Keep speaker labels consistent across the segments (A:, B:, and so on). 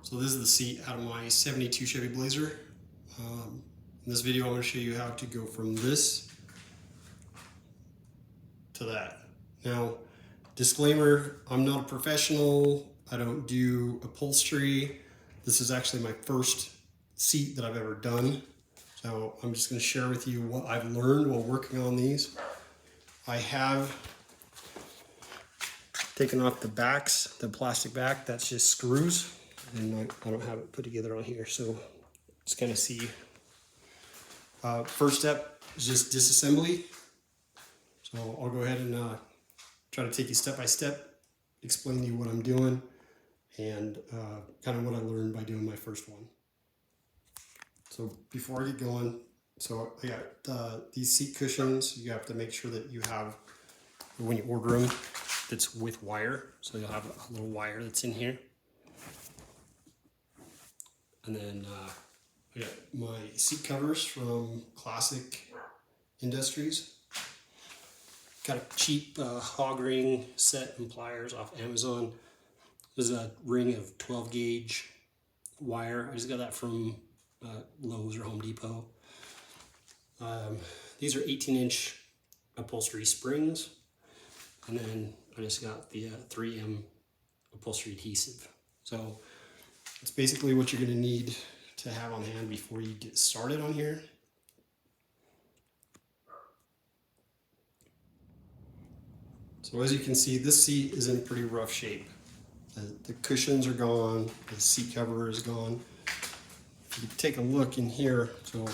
A: So this is the seat out of my 72 Chevy Blazer. In this video I'm going to show you how to go from this to that. Now, disclaimer, I'm not a professional. I don't do upholstery. This is actually my first seat that I've ever done. So I'm just going to share with you what I've learned while working on these. I have taken off the backs, the plastic back, that's just screws. And I don't have it put together on here, so just kind of see. First step is just disassembly. So I'll go ahead and try to take you step by step, explain to you what I'm doing, and kind of what I learned by doing my first one. So before I get going, so I got these seat cushions. You have to make sure that you have, when you order them, that's with wire. So you'll have a little wire that's in here. And then I got my seat covers from Classic Industries. Got a cheap hog ring set and pliers off Amazon. There's a ring of 12 gauge wire. I just got that from Lowe's or Home Depot. These are 18-inch upholstery springs. And then I just got the 3M upholstery adhesive. So it's basically what you're going to need to have on hand before you get started on here. So as you can see, this seat is in pretty rough shape. The cushions are gone, the seat cover is gone. If you take a look in here, so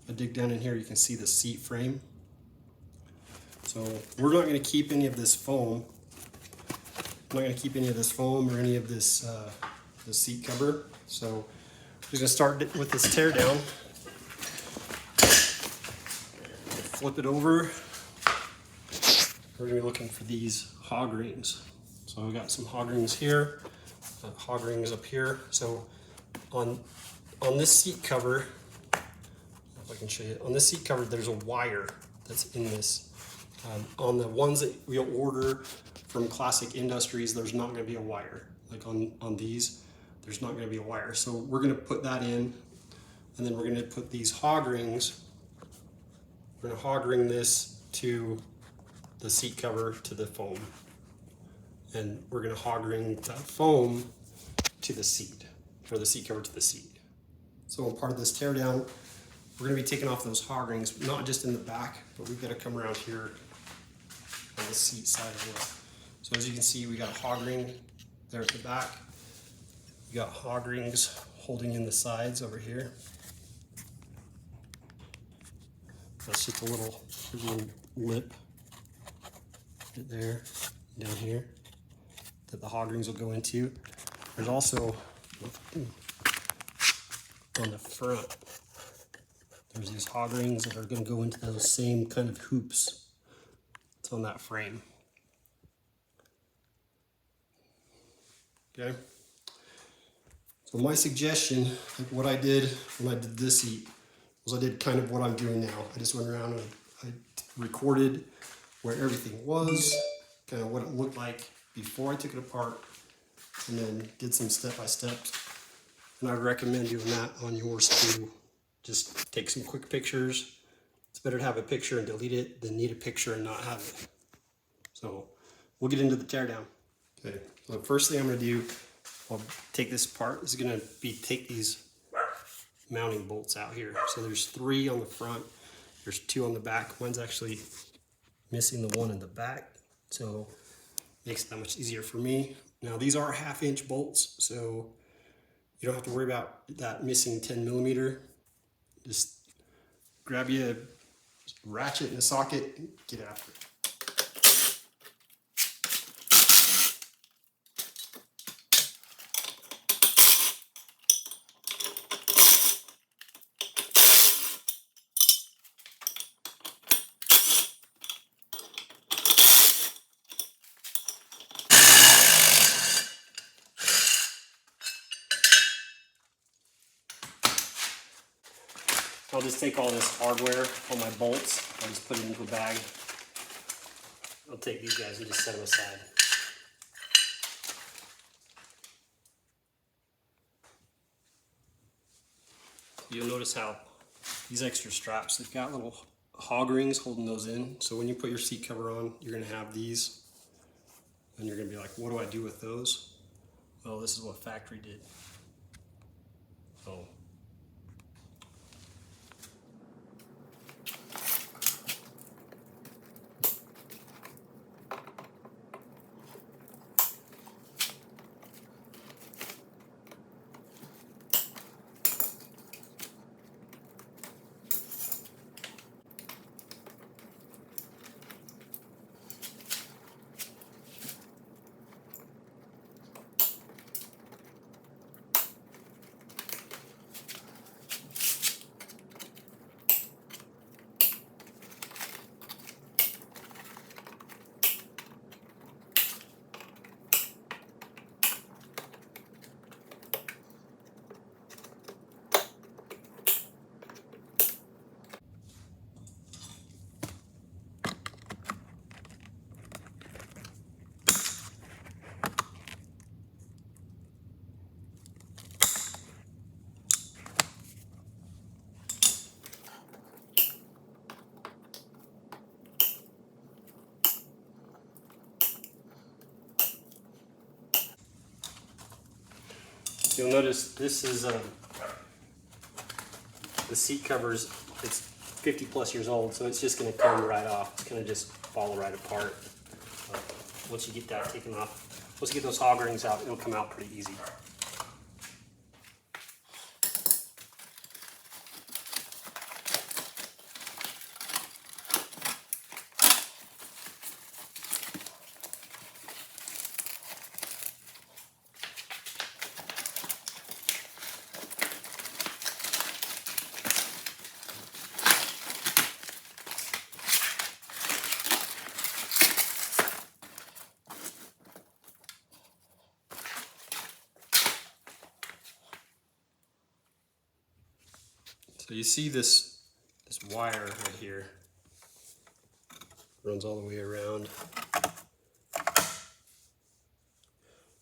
A: I dig down in here, you can see the seat frame. So we're not going to keep any of this foam. I'm not going to keep any of this foam or any of this the seat cover. So we're just going to start with this tear down. Flip it over. We're going to be looking for these hog rings. So we got some hog rings here, hog rings up here. So on this seat cover, if I can show you, on this seat cover there's a wire that's in this. On the ones that we'll order from Classic Industries, there's not going to be a wire. Like on these, there's not going to be a wire. So we're going to put that in, and then we're going to put these hog rings. We're going to hog ring this to the seat cover to the foam. And we're going to hog ring that foam to the seat, or the seat cover to the seat. So part of this tear down, we're going to be taking off those hog rings, not just in the back, but we've got to come around here on the seat side as well. So as you can see, we got a hog ring there at the back. We got hog rings holding in the sides over here. That's just a little lip right there, down here, that the hog rings will go into. There's also, on the front, there's these hog rings that are going to go into those same kind of hoops that's on that frame. Okay. So my suggestion, like what I did when I did this seat, was I did kind of what I'm doing now. I just went around and I recorded where everything was, kind of what it looked like before I took it apart, and then did some step-by-steps. And I would recommend doing that on yours too. Just take some quick pictures. It's better to have a picture and delete it than need a picture and not have it. So we'll get into the teardown. Okay, so the first thing I'm going to do, I'll take this apart. This is going to be take these mounting bolts out here. So there's 3 on the front. There's 2 on the back. One's actually missing the one in the back, so it makes it that much easier for me. Now these are 1/2-inch bolts, so you don't have to worry about that missing 10mm. Just grab you a ratchet and a socket and get after it. I'll just take all this hardware, all my bolts, I'll just put it into a bag. I'll take these guys and just set them aside. You'll notice how these extra straps, they've got little hog rings holding those in. So when you put your seat cover on, you're gonna have these, and you're gonna be like, what do I do with those? Well, this is what factory did. So you'll notice this is the seat covers. It's 50 plus years old, so it's just going to come right off. It's going to just fall right apart. Once you get that taken off, once you get those hog rings out, it'll come out pretty easy. So you see this wire right here, runs all the way around.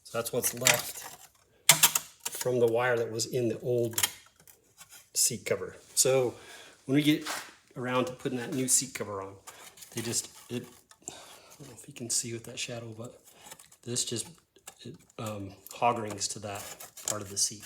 A: So that's what's left from the wire that was in the old seat cover. So when we get around to putting that new seat cover on, I don't know if you can see with that shadow, but this just hog rings to that part of the seat.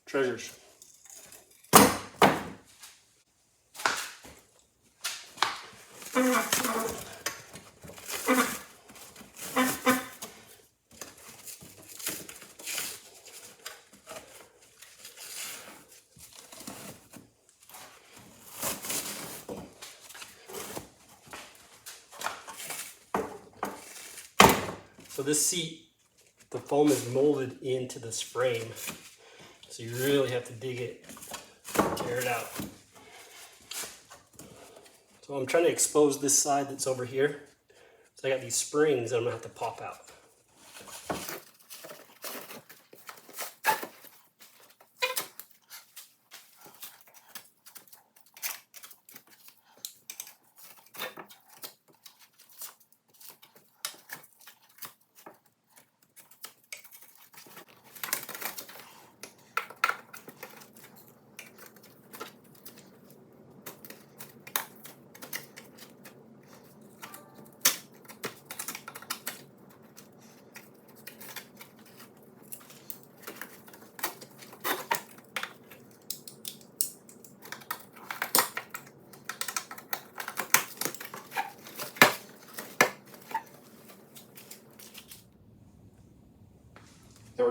A: Treasures. So this seat, the foam is molded into this frame. So you really have to dig it, tear it out. So I'm trying to expose this side that's over here. So I got these springs that I'm gonna have to pop out.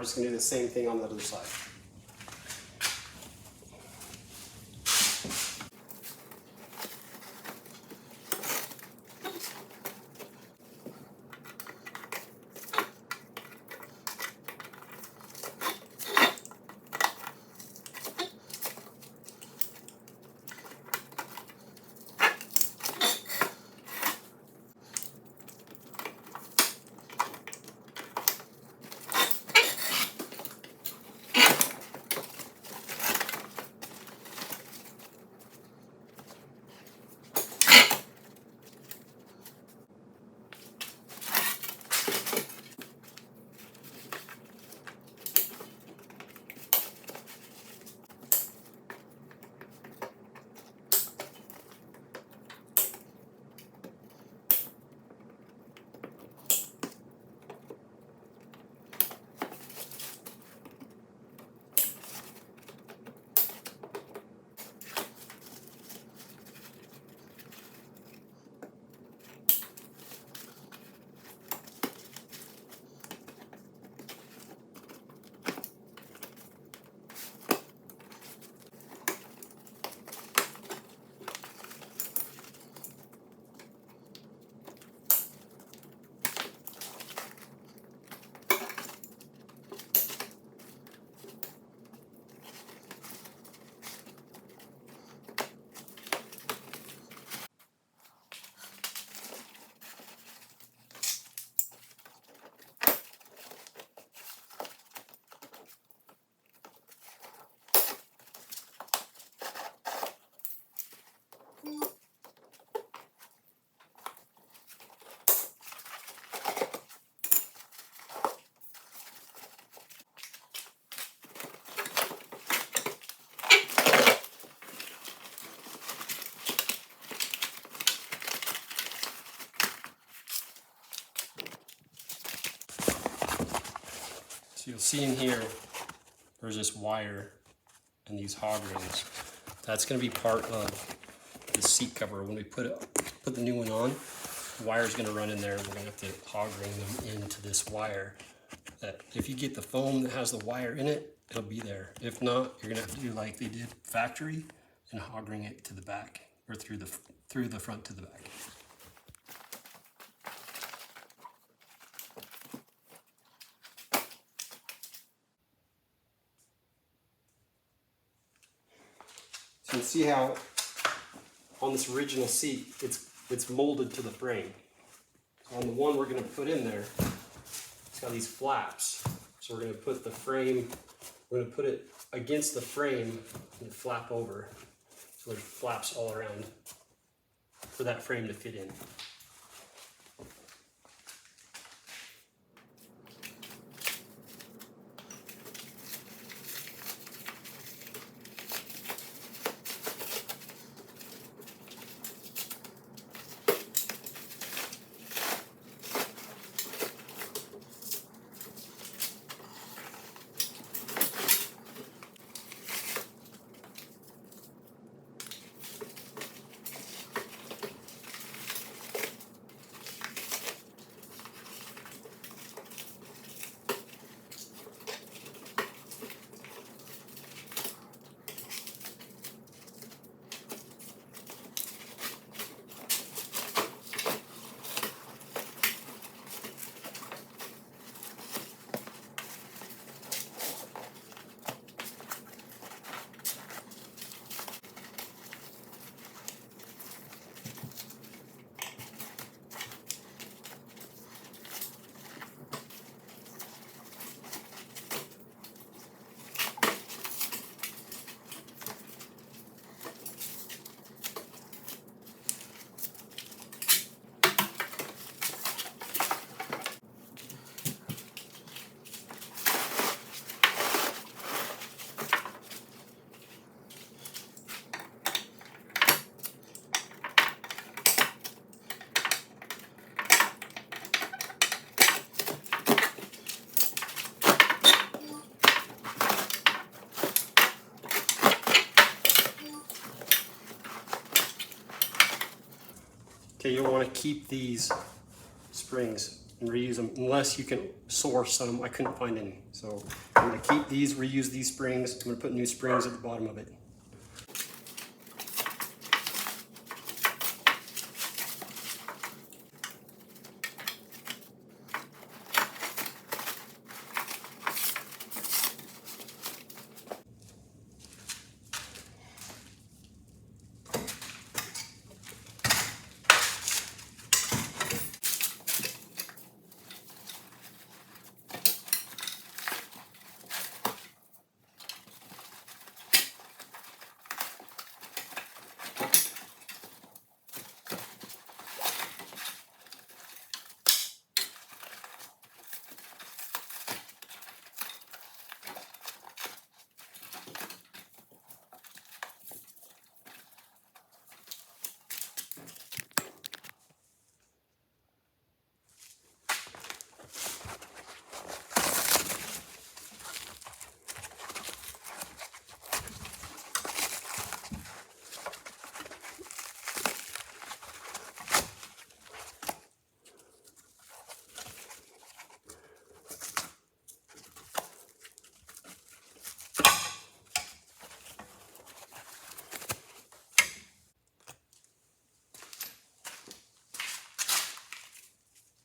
A: we're just going to do the same thing on the other side. So you'll see in here, there's this wire and these hog rings. That's going to be part of the seat cover. When we put the new one on, the wire's going to run in there. We're going to have to hog ring them into this wire. That if you get the foam that has the wire in it, it'll be there. If not, you're going to have to do like they did factory and hog ring it to the back, or through the front to the back. So you can see how on this original seat, it's molded to the frame. So on the one we're going to put in there, it's got these flaps. So we're going to put the frame, we're going to put it against the frame and flap over. So there's flaps all around for that frame to fit in. Okay, you'll want to keep these springs and reuse them unless you can source some. I couldn't find any. So I'm gonna keep these, reuse these springs. I'm gonna put new springs at the bottom of it.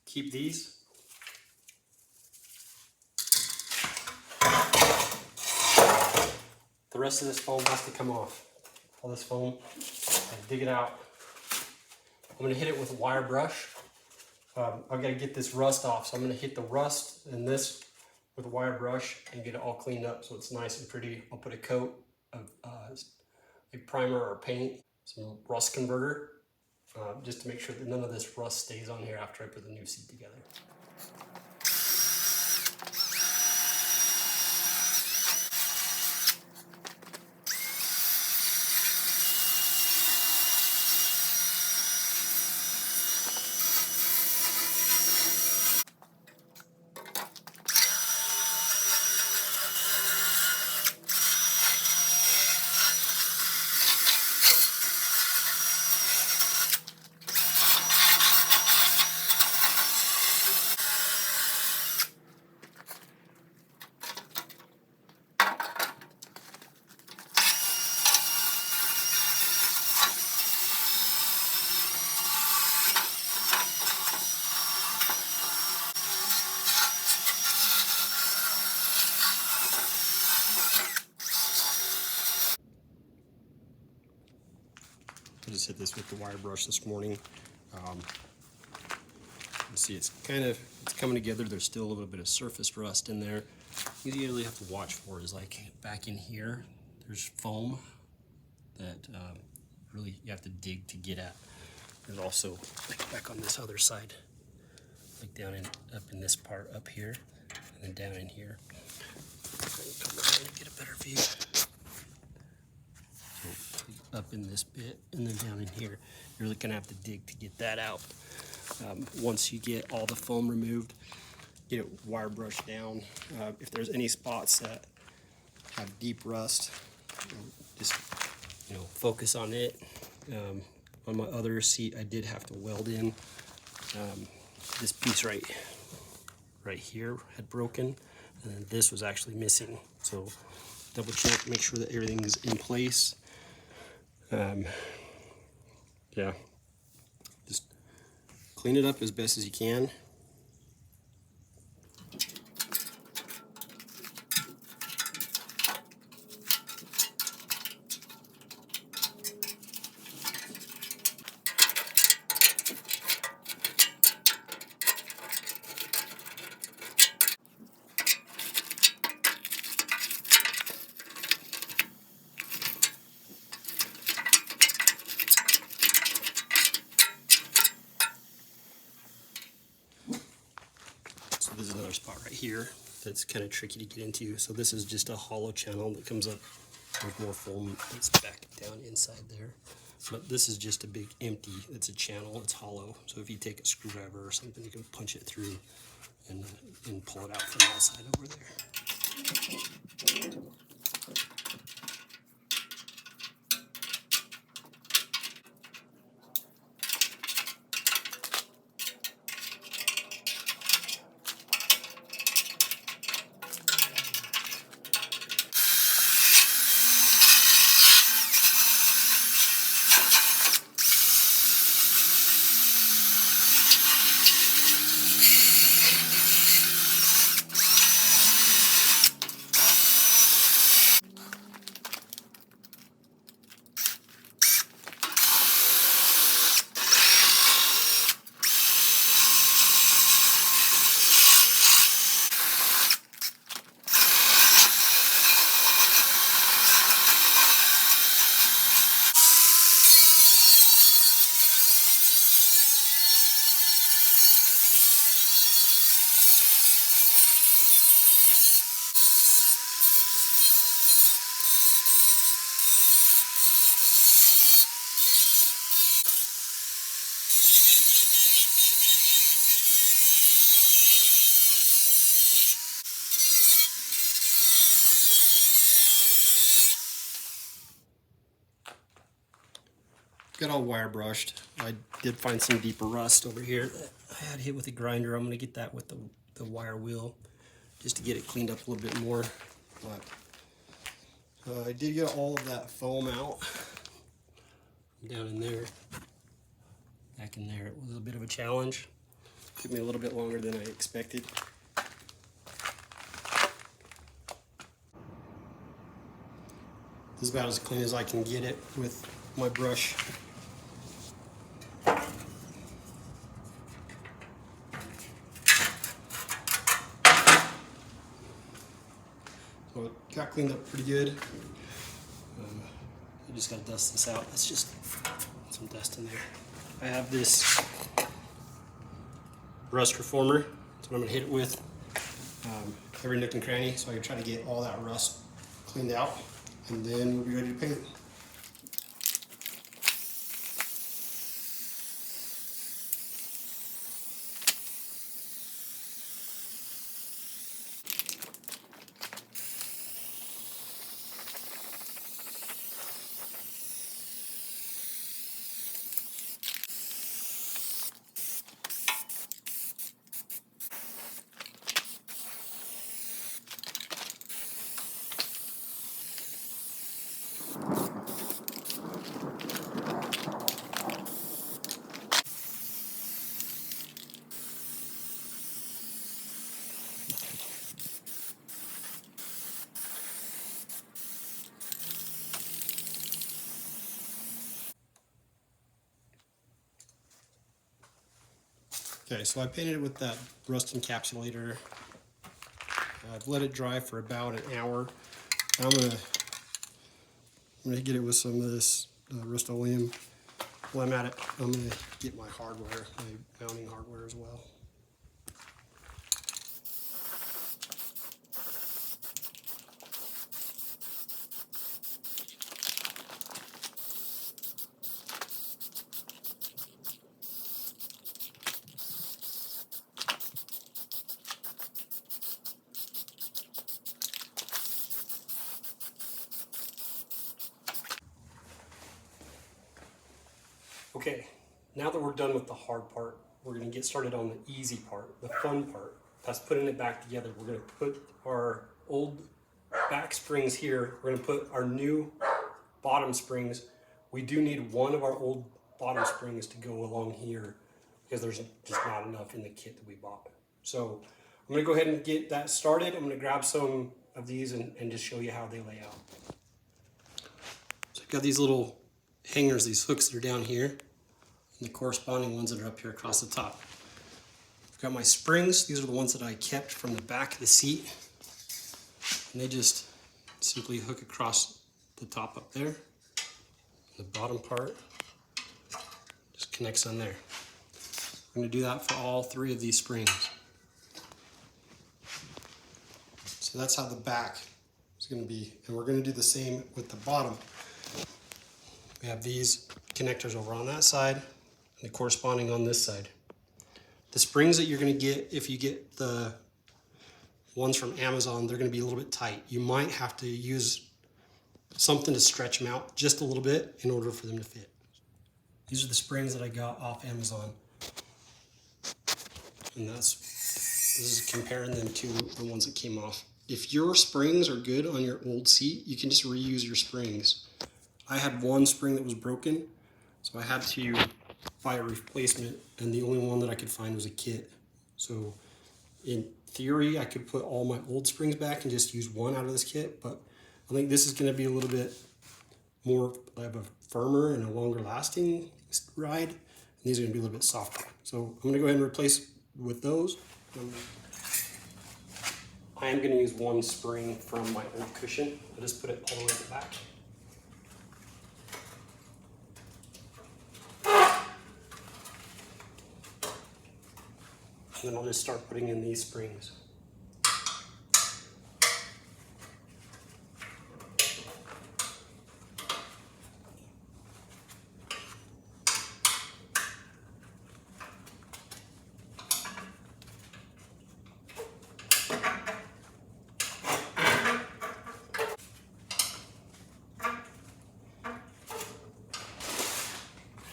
A: Keep these. The rest of this foam has to come off. All this foam, I dig it out. I'm gonna hit it with a wire brush. I've got to get this rust off, so I'm gonna hit the rust in this with a wire brush and get it all cleaned up so it's nice and pretty. I'll put a coat of a primer or paint, some rust converter, just to make sure that none of this rust stays on here after I put the new seat together. I just hit this with the wire brush this morning. You see it's coming together. There's still a little bit of surface rust in there. What you really have to watch for is like back in here, there's foam that really you have to dig to get at. There's also like back on this other side, like up in this part up here, and then down in here. Come around and get a better view. So up in this bit and then down in here, you're really gonna have to dig to get that out. Once you get all the foam removed, get it wire brushed down. If there's any spots that have deep rust, just focus on it. On my other seat, I did have to weld in this piece right here had broken, and then this was actually missing. So double check, make sure that everything is in place. Yeah, just clean it up as best as you can. There's another spot right here that's kind of tricky to get into. So this is just a hollow channel that comes up with more foam that's back down inside there. But this is just a big empty, it's a channel, it's hollow. So if you take a screwdriver or something, you can punch it through and pull it out from that side over there. got all wire brushed. I did find some deeper rust over here that I had hit with a grinder. I'm going to get that with the wire wheel just to get it cleaned up a little bit more. But I did get all of that foam out down in there. Back in there, it was a bit of a challenge. Took me a little bit longer than I expected. This is about as clean as I can get it with my brush. So it got cleaned up pretty good. I just gotta dust this out. That's just some dust in there. I have this rust reformer. That's what I'm gonna hit it with. Every nook and cranny, so I can try to get all that rust cleaned out, and then we'll be ready to paint it. Okay, so I painted it with that rust encapsulator. I've let it dry for about an hour. I'm gonna get it with some of this Rust-Oleum. While I'm at it, I'm gonna get my hardware, my mounting hardware as well. Okay, now that we're done with the hard part, we're going to get started on the easy part, the fun part. That's putting it back together. We're going to put our old back springs here. We're going to put our new bottom springs. We do need one of our old bottom springs to go along here because there's just not enough in the kit that we bought. So I'm going to go ahead and get that started. I'm going to grab some of these and just show you how they lay out. So I've got these little hangers, these hooks that are down here, and the corresponding ones that are up here across the top. I've got my springs. These are the ones that I kept from the back of the seat, and they just simply hook across the top up there. The bottom part just connects on there. I'm going to do that for all three of these springs. So that's how the back is going to be, and we're going to do the same with the bottom. We have these connectors over on that side and the corresponding on this side. The springs that you're going to get, if you get the ones from Amazon, they're going to be a little bit tight. You might have to use something to stretch them out just a little bit in order for them to fit. These are the springs that I got off Amazon. And this is comparing them to the ones that came off. If your springs are good on your old seat, you can just reuse your springs. I had one spring that was broken, so I had to buy a replacement, and the only one that I could find was a kit. So in theory, I could put all my old springs back and just use one out of this kit, but I think this is going to be a little bit more of a firmer and a longer lasting ride, and these are going to be a little bit softer. So I'm going to go ahead and replace with those. I am going to use one spring from my old cushion. I just put it all the way at the back. And then I'll just start putting in these springs.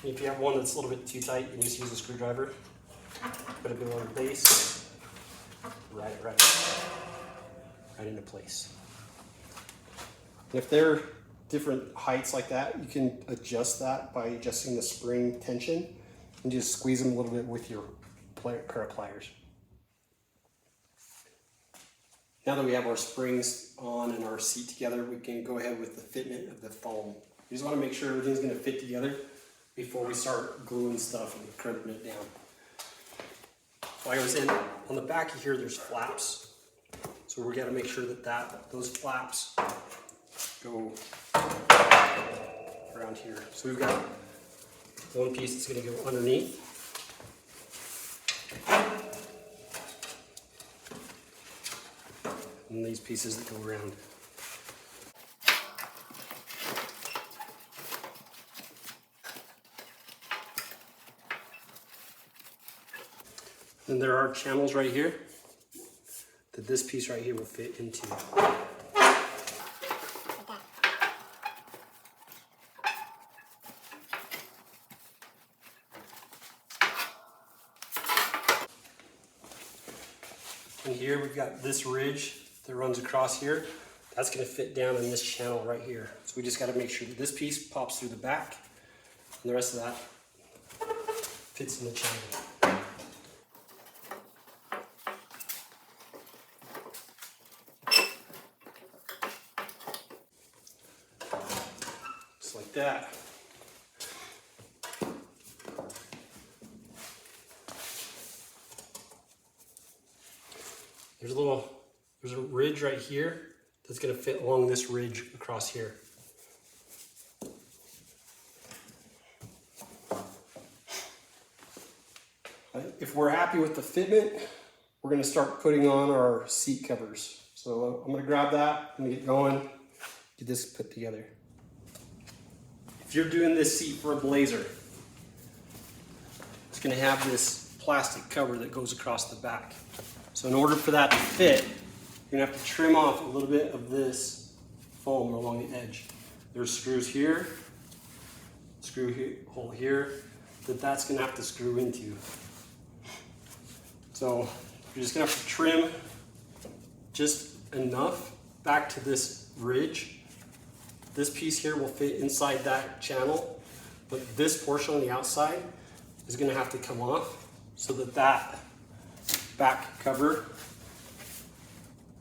A: If you have one that's a little bit too tight, you can just use a screwdriver. Put a bit on the base, right into place. And if they're different heights like that, you can adjust that by adjusting the spring tension and just squeeze them a little bit with your pair of pliers. Now that we have our springs on and our seat together, we can go ahead with the fitment of the foam. You just want to make sure everything's going to fit together before we start gluing stuff and crimping it down. Like I was saying, on the back of here, there's flaps. So we got to make sure that those flaps go around here. So we've got one piece that's going to go underneath. And these pieces that go around. And there are channels right here that this piece right here will fit into. And here we've got this ridge that runs across here. That's going to fit down in this channel right here. So we just got to make sure that this piece pops through the back and the rest of that fits in the channel. Just like that. There's a ridge right here that's going to fit along this ridge across here. If we're happy with the fitment, we're going to start putting on our seat covers. So I'm going to grab that, I'm going to get going, get this put together. If you're doing this seat for a Blazer, it's going to have this plastic cover that goes across the back. So in order for that to fit, you're going to have to trim off a little bit of this foam along the edge. There's screws here, hole here, that's going to have to screw into. So you're just going to have to trim just enough back to this ridge. This piece here will fit inside that channel, but this portion on the outside is going to have to come off so that that back cover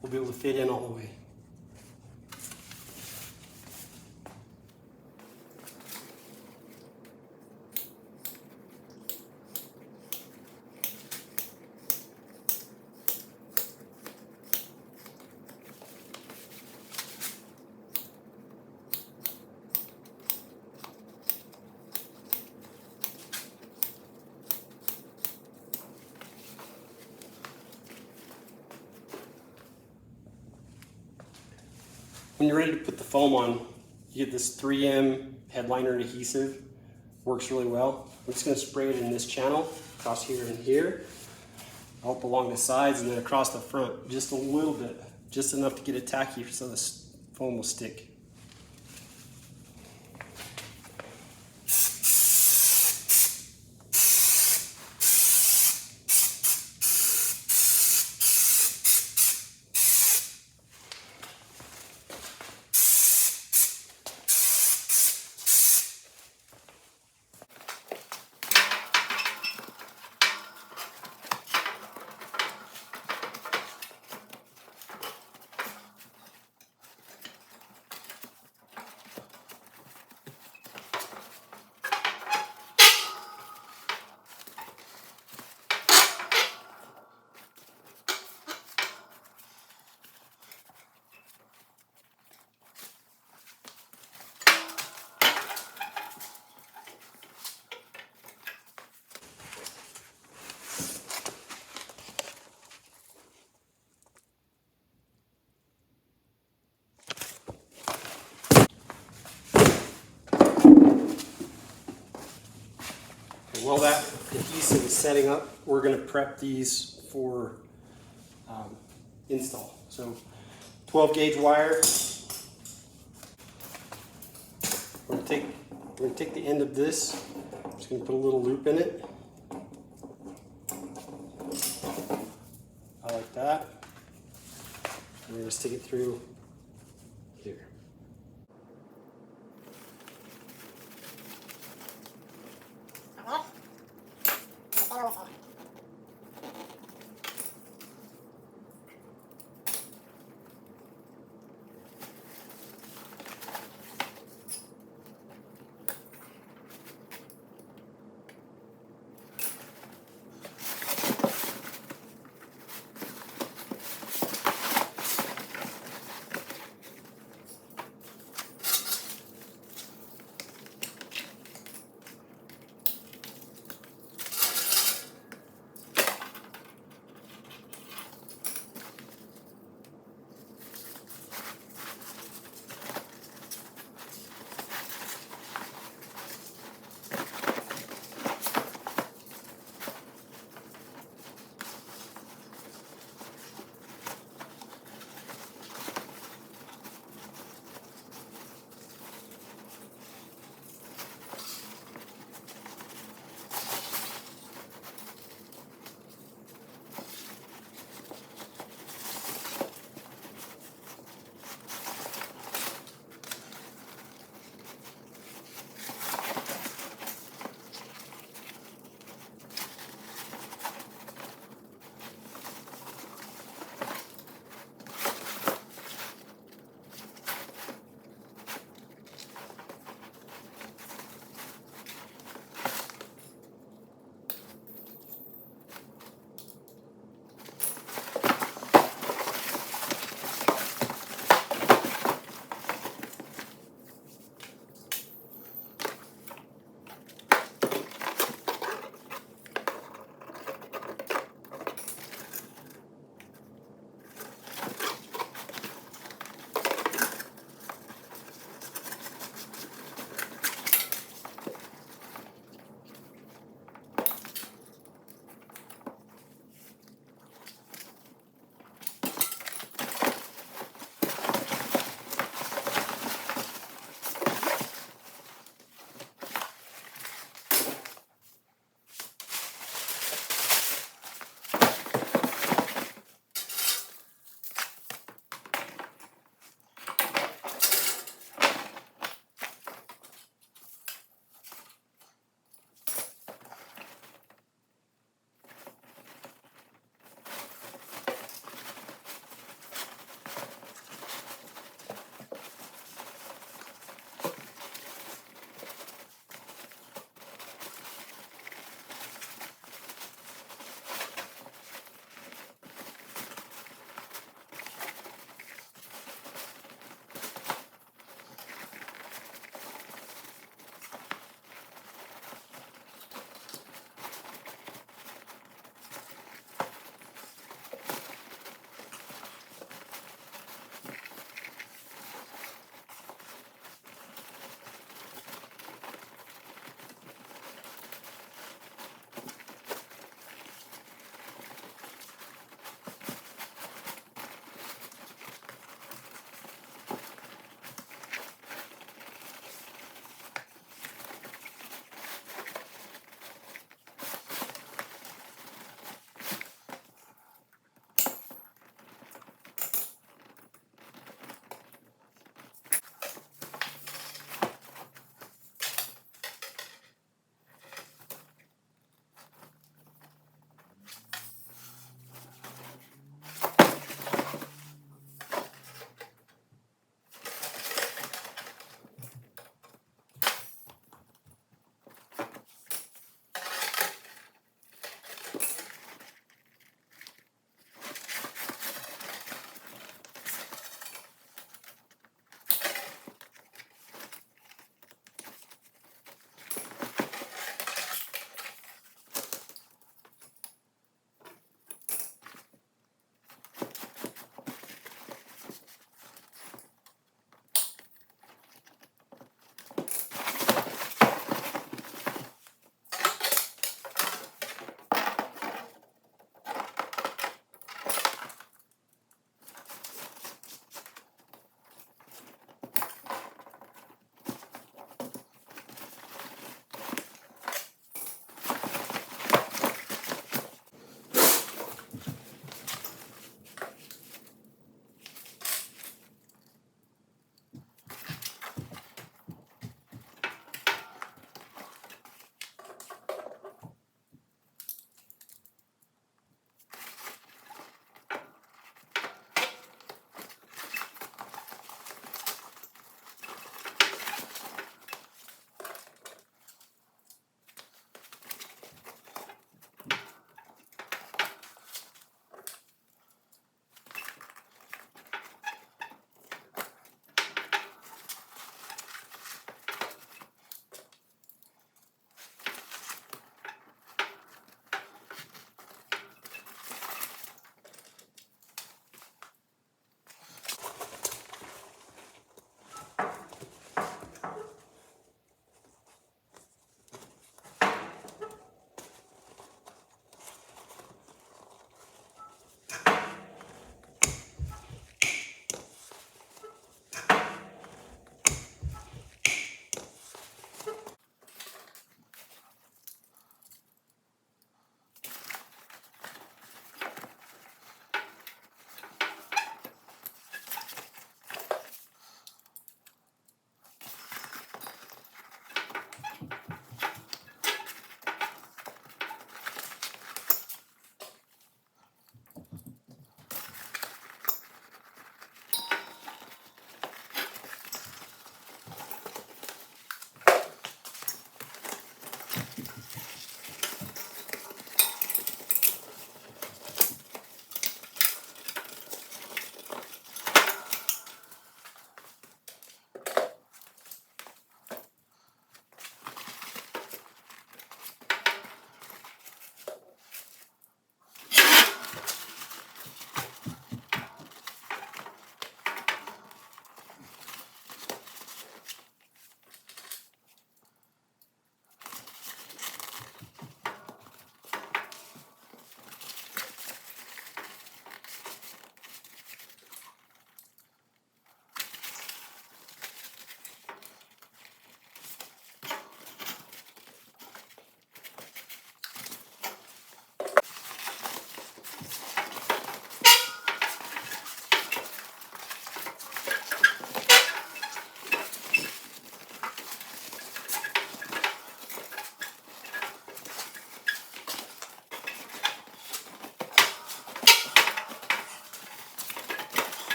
A: will be able to fit in all the way. When you're ready to put the foam on, you get this 3M headliner adhesive. Works really well. I'm just going to spray it in this channel, across here and here, up along the sides and then across the front, just a little bit, just enough to get it tacky so this foam will stick. While that adhesive is setting up, we're going to prep these for install. So 12 gauge wire. We're going to take We're going to take the end of this, just going to put a little loop in it. I like that. And we're going to stick it through here.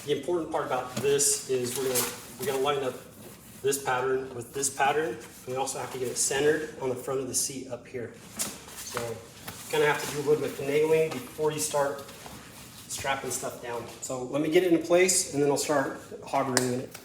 A: the important part about this is we're gonna line up this pattern with this pattern. We also have to get it centered on the front of the seat up here. So kind of have to do a little bit of finagling before you start strapping stuff down. So let me get it in place and then I'll start hog ringing it.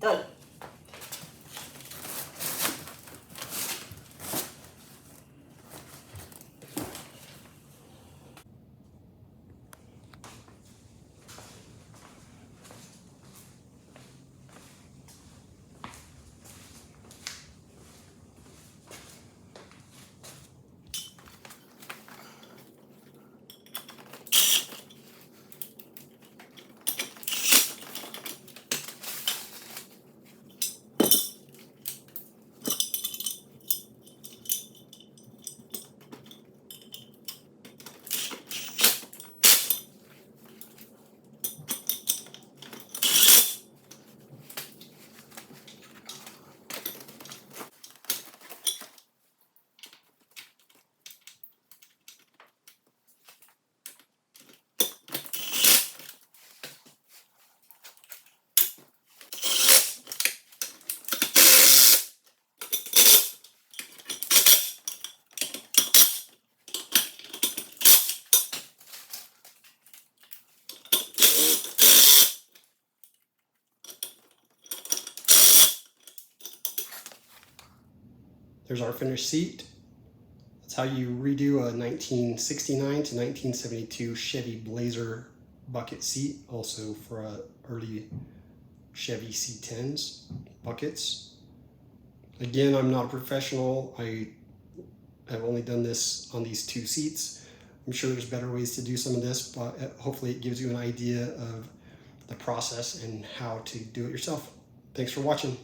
A: Done. There's our finished seat. That's how you redo a 1969 to 1972 Chevy Blazer bucket seat, also for early Chevy C10s buckets. Again, I'm not a professional. I have only done this on these 2 seats. I'm sure there's better ways to do some of this, but hopefully it gives you an idea of the process and how to do it yourself. Thanks for watching.